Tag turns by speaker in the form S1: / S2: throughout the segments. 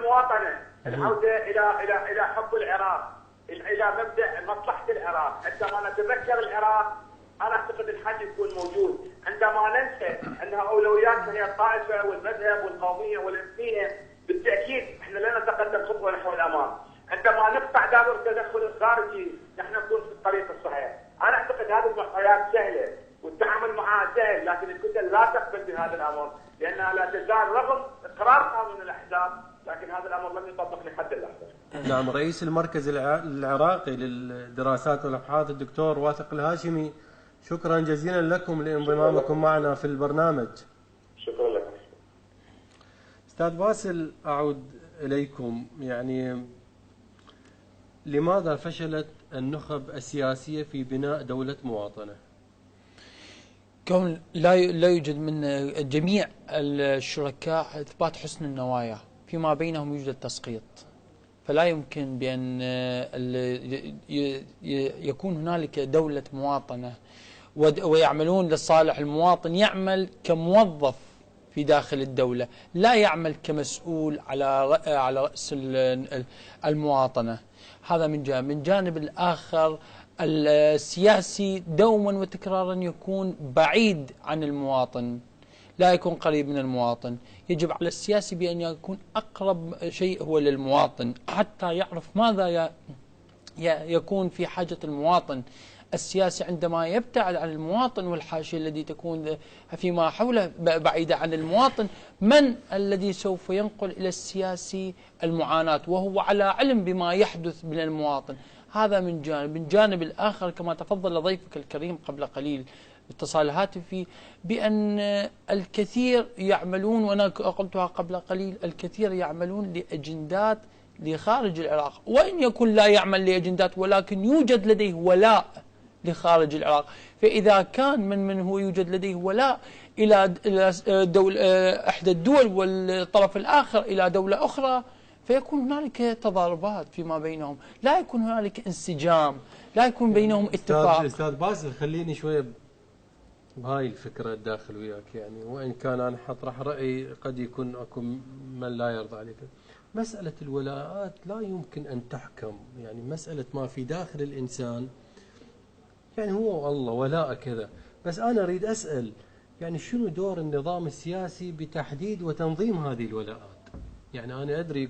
S1: المواطنه، العوده الى حب العراق، الى مبدا مصلحه العراق. عندما نتذكر العراق انا اعتقد الحل يكون موجود. عندما ننسى انها اولوياتنا هي الطائفه والمذهب والقوميه والامنيه، بالتاكيد احنا لا نتقدم خطوه نحو الامام. عندما نقطع دائره التدخل الخارجي نحن نكون في الطريق الصحيح. انا اعتقد هذه المعطيات سهله والتعامل معها سهل، لكن الكتل لا تقبل بهذا الامر لانها لا تزال رغم اقرار قانون الاحزاب، لكن هذا الامر لم يطبق لحد اللحظه.
S2: نعم. رئيس المركز العراقي للدراسات والابحاث الدكتور واثق الهاشمي، شكرا جزيلا لكم لانضمامكم معنا في البرنامج.
S1: شكرا لك.
S2: استاذ باسل، اعود اليكم. يعني لماذا فشلت النخب السياسيه في بناء دوله مواطنه؟
S3: كون لا يوجد من جميع الشركاء اثبات حسن النوايا، فيما بينهم يوجد تسقيط، فلا يمكن بان يكون هنالك دوله مواطنه ويعملون لصالح المواطن، يعمل كموظف في داخل الدوله، لا يعمل كمسؤول على راس المواطنه. هذا من جانب. من جانب الاخر السياسي دوما وتكرارا يكون بعيد عن المواطن، لا يكون قريب من المواطن. يجب على السياسي بأن يكون أقرب شيء هو للمواطن حتى يعرف ماذا يكون في حاجة المواطن. السياسي عندما يبتعد عن المواطن والحاشية التي تكون فيما حوله بعيدة عن المواطن، من الذي سوف ينقل إلى السياسي المعاناة وهو على علم بما يحدث من المواطن؟ هذا من جانب. من جانب الآخر كما تفضل ضيفك الكريم قبل قليل اتصال هاتفي بأن الكثير يعملون، وأنا قلتها قبل قليل، الكثير يعملون لأجندات لخارج العراق، وإن يكن لا يعمل لأجندات ولكن يوجد لديه ولاء لخارج العراق. فإذا كان من هو يوجد لديه ولاء إلى إحدى الدول والطرف الآخر إلى دولة أخرى، فيكون هنالك تضاربات فيما بينهم، لا يكون هنالك انسجام، لا يكون بينهم اتفاق.
S2: استاذ باسل، خليني شويه بهاي الفكره الداخل وياك، يعني وان كان انا حطرح راي قد يكون اكو من لا يرضى عليك. مساله الولاءات لا يمكن ان تحكم، يعني مساله ما في داخل الانسان، يعني هو الله ولاء كذا. بس انا اريد اسال، يعني شنو دور النظام السياسي بتحديد وتنظيم هذه الولاءات؟ يعني أنا أدري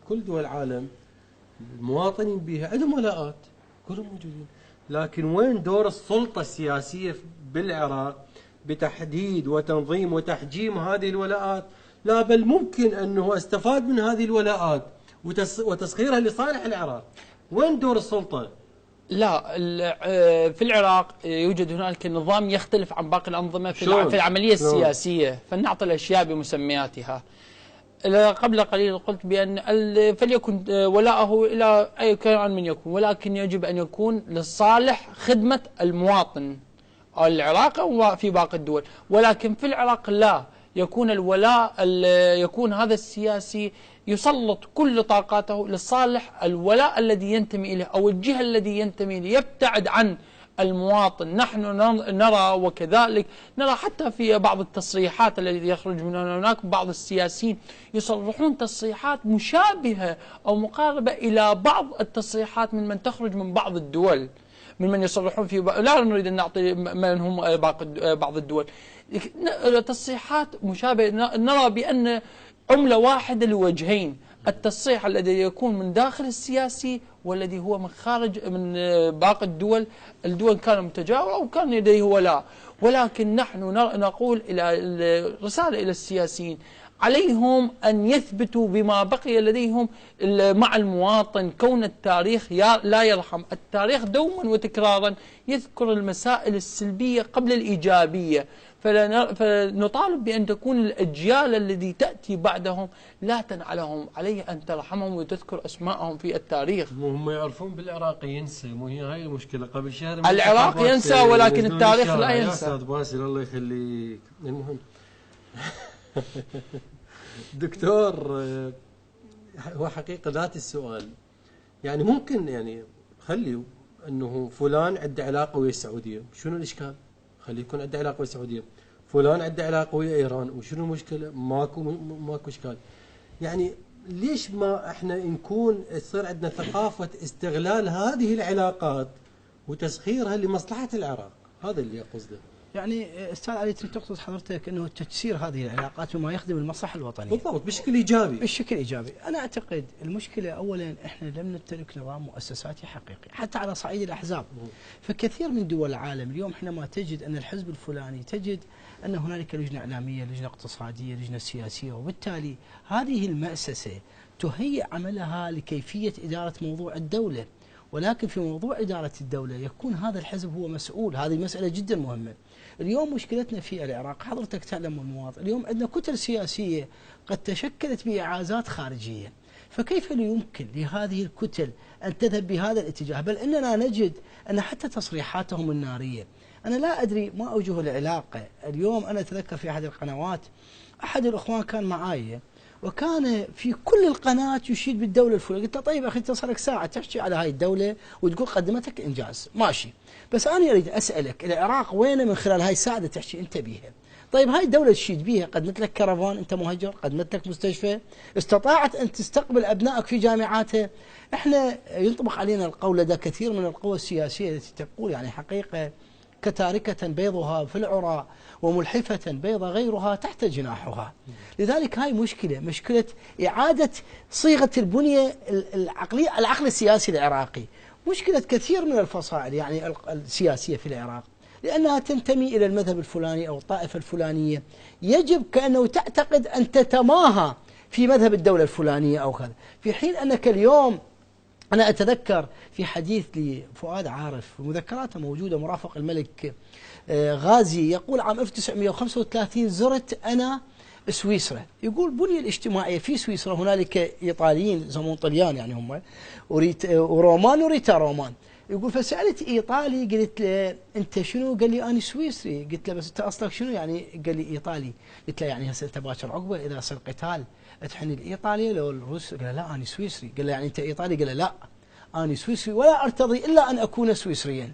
S2: كل دول العالم المواطنين بها عندهم ولاءات، كلهم موجودين، لكن وين دور السلطة السياسية بالعراق بتحديد وتنظيم وتحجيم هذه الولاءات؟ لا بل ممكن أنه استفاد من هذه الولاءات وتسخيرها لصالح العراق. وين دور السلطة؟
S3: لا، في العراق يوجد هنالك نظام يختلف عن باقي الأنظمة في العملية السياسية، فلنعطي الأشياء بمسمياتها. قبل قليل قلت بأن فليكن ولاءه إلى أي كان من يكون، ولكن يجب أن يكون لصالح خدمة المواطن العراقي وفي باقي الدول. ولكن في العراق لا، يكون الولاء يكون هذا السياسي يسلط كل طاقاته لصالح الولاء الذي ينتمي إليه أو الجهة الذي ينتمي إليه، يبتعد عن المواطن. نحن نرى وكذلك نرى حتى في بعض التصريحات التي يخرج من هناك بعض السياسيين يصرحون تصريحات مشابهة أو مقاربة إلى بعض التصريحات من تخرج من بعض الدول، من يصرحون في لا نريد أن نعطي من هم بعض الدول، تصريحات مشابهة. نرى بأن عملة واحدة لوجهين، التصريح الذي يكون من داخل السياسي والذي هو من خارج من باقي الدول كان متجاورة وكان لديه ولاء. ولكن نحن نقول إلى رسالة إلى السياسيين، عليهم أن يثبتوا بما بقي لديهم مع المواطن. كون التاريخ لا يرحم، التاريخ دوما وتكرارا يذكر المسائل السلبية قبل الإيجابية، فنطالب بأن تكون الأجيال التي تأتي بعدهم لا تنعلهم، عليه أن ترحمهم وتذكر أسماءهم في التاريخ.
S2: هم يعرفون بالعراق ينسى، مو هي هاي المشكلة. قبل شهر
S3: العراق ينسى ولكن التاريخ لا ينسى.
S2: أستاذ باسل الله يخليك. المهم دكتور، هو حقيقة ذات السؤال، يعني ممكن يعني خلي أنه فلان عنده علاقة ويا السعودية، شنو الإشكال؟ خلي يكون عنده علاقة ويا السعودية. فلان عنده علاقة ويا إيران، وشنو المشكلة؟ ماكو إشكال. يعني ليش ما احنا نكون تصير عندنا ثقافة استغلال هذه العلاقات وتسخيرها لمصلحة العراق؟ هذا اللي قصده.
S4: يعني استاذ علي تقصد حضرتك انه تسيير هذه العلاقات بما يخدم المصلحه الوطنيه.
S2: بالضبط، بشكل ايجابي.
S4: بشكل ايجابي، انا اعتقد المشكله اولا احنا لم نمتلك نظام مؤسساتي حقيقي حتى على صعيد الاحزاب. فكثير من دول العالم اليوم حينما تجد ان الحزب الفلاني تجد ان هنالك لجنه اعلاميه، لجنه اقتصاديه، لجنه سياسيه، وبالتالي هذه المؤسسه تهيئ عملها لكيفيه اداره موضوع الدوله. ولكن في موضوع إدارة الدولة يكون هذا الحزب هو مسؤول. هذه مسألة جدا مهمة. اليوم مشكلتنا في العراق حضرتك تعلم المواطن، اليوم عندنا كتل سياسية قد تشكلت بإعازات خارجية، فكيف يمكن لهذه الكتل أن تذهب بهذا الاتجاه؟ بل إننا نجد أن حتى تصريحاتهم النارية، أنا لا أدري ما أوجه العلاقة. اليوم أنا أتذكر في أحد القنوات أحد الأخوان كان معايا وكان في كل القناة يشيد بالدولة الفلانية. قلت له طيب أخي تصلك ساعة تحكي على هاي الدولة وتقول قدمتك إنجاز، ماشي، بس أنا أريد أسألك العراق وين من خلال هاي الساعة تحكي أنت بيها؟ طيب هاي الدولة تشيد بيها، قدمت لك كرفان أنت مهجر، قدمت لك مستشفى، استطاعت أن تستقبل أبنائك في جامعاتها. إحنا ينطبق علينا القول لدى كثير من القوى السياسية التي تقول يعني حقيقة كتاركة بيضها في العراء وملحفة بيض غيرها تحت جناحها. لذلك هاي مشكلة إعادة صيغة البنية العقلية، العقل السياسي العراقي، مشكلة كثير من الفصائل يعني السياسية في العراق، لأنها تنتمي إلى المذهب الفلاني أو الطائفة الفلانية، يجب كأنه تعتقد أن تتماهى في مذهب الدولة الفلانية أو كذا، في حين أنك اليوم أنا أتذكر في حديث لفؤاد عارف مذكراته موجودة مرافق الملك غازي، يقول عام 1935 زرت أنا سويسرا، يقول البنية الاجتماعية في سويسرا هنالك إيطاليين يسمون طليان يعني هم ورومان وريتا رومان، يقول فسألت إيطالي قلت له أنت شنو؟ قال لي أنا سويسري. قلت له بس أنت أصلك شنو؟ يعني قال لي إيطالي. قلت له يعني هسه أنت باكر عقبة إذا صار قتال تحن الإيطالية لو الروس؟ قال لا أنا سويسري. قال له يعني أنت إيطالي؟ قال له لا أنا سويسري ولا أرتضي إلا أن أكون سويسريا.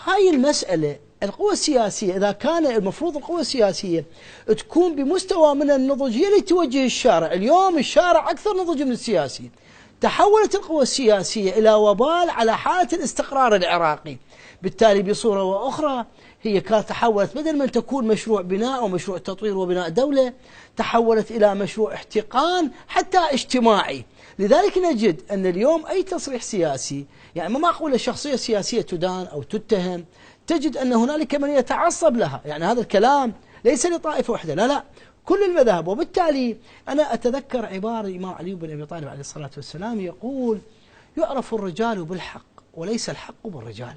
S4: هاي المسألة القوى السياسية إذا كان المفروض القوى السياسية تكون بمستوى من النضج هي اللي توجه الشارع. اليوم الشارع أكثر نضج من السياسي. تحولت القوى السياسية إلى وبال على حالة الاستقرار العراقي، بالتالي بصورة وأخرى هي كانت تحولت بدل من تكون مشروع بناء ومشروع تطوير وبناء دولة، تحولت إلى مشروع احتقان حتى اجتماعي. لذلك نجد أن اليوم أي تصريح سياسي يعني ما معقولة شخصية سياسية تدان أو تتهم تجد أن هنالك من يتعصب لها، يعني هذا الكلام ليس لطائفة واحدة، لا لا كل المذاهب. وبالتالي أنا أتذكر عبارة الإمام علي بن أبي طالب عليه الصلاة والسلام يقول يعرف الرجال بالحق وليس الحق بالرجال،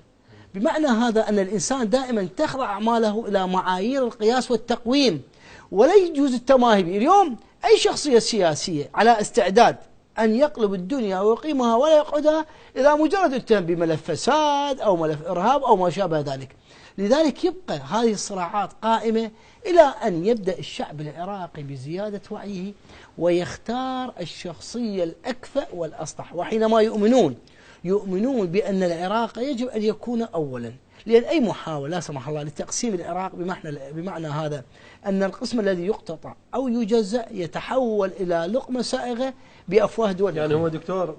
S4: بمعنى هذا أن الإنسان دائما تخضع أعماله إلى معايير القياس والتقويم ولا يجوز التماهي به. اليوم أي شخصية سياسية على استعداد أن يقلب الدنيا ويقيمها ولا يقعدها إذا مجرد اتهم بملف فساد أو ملف إرهاب أو ما شابه ذلك. لذلك يبقى هذه الصراعات قائمة إلى أن يبدأ الشعب العراقي بزيادة وعيه ويختار الشخصية الأكفأ والأصلح. وحينما يؤمنون بأن العراق يجب أن يكون أولا، لأن أي محاولة لا سمح الله لتقسيم العراق بمعنى هذا أن القسم الذي يقتطع أو يجزأ يتحول إلى لقمة سائغة بأفواه دول.
S2: يعني هو دكتور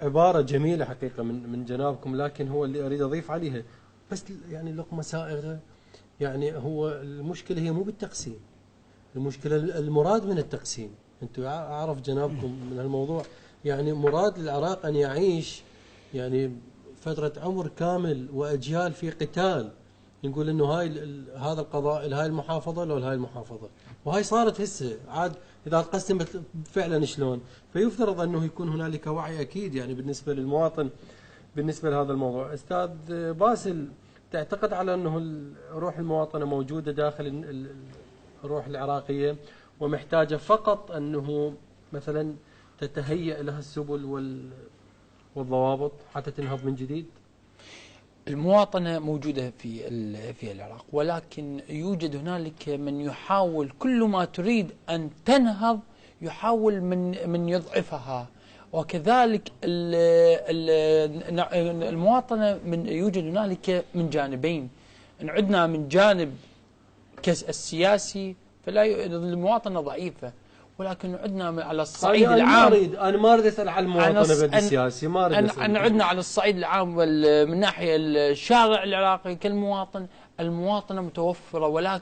S2: عبارة جميلة حقيقة من جنابكم، لكن هو اللي أريد أضيف عليها بس يعني لقمة سائغة، يعني هو المشكلة هي مو بالتقسيم، المشكلة المراد من التقسيم. أنتم أعرف جنابكم من الموضوع، يعني مراد العراق أن يعيش يعني فترة عمر كامل وأجيال في قتال، نقول إنه هذا القضاء هاي المحافظة لو هاي المحافظة، وهاي صارت هسه عاد إذا تقسمت فعلا شلون. فيفترض أنه يكون هنالك وعي أكيد يعني بالنسبة للمواطن بالنسبة لهذا الموضوع. أستاذ باسل، تعتقد على أنه روح المواطنة موجودة داخل الروح العراقية ومحتاجة فقط أنه مثلا تتهيأ لها السبل والضوابط حتى تنهض من جديد؟
S3: المواطنة موجودة في العراق، ولكن يوجد هنالك من يحاول كل ما تريد أن تنهض يحاول من يضعفها، وكذلك المواطنة يوجد هنالك من جانبين. إن عدنا من جانب السياسي فلا المواطنة ضعيفة، ولكن عدنا على الصعيد العام.
S2: أنا ما أريد أسأل عن المواطنة بدي السياسي، ما أريد أسأل.
S3: أنا عدنا على الصعيد العام من ناحية الشارع العراقي كالمواطن، المواطنة متوفرة، ولكن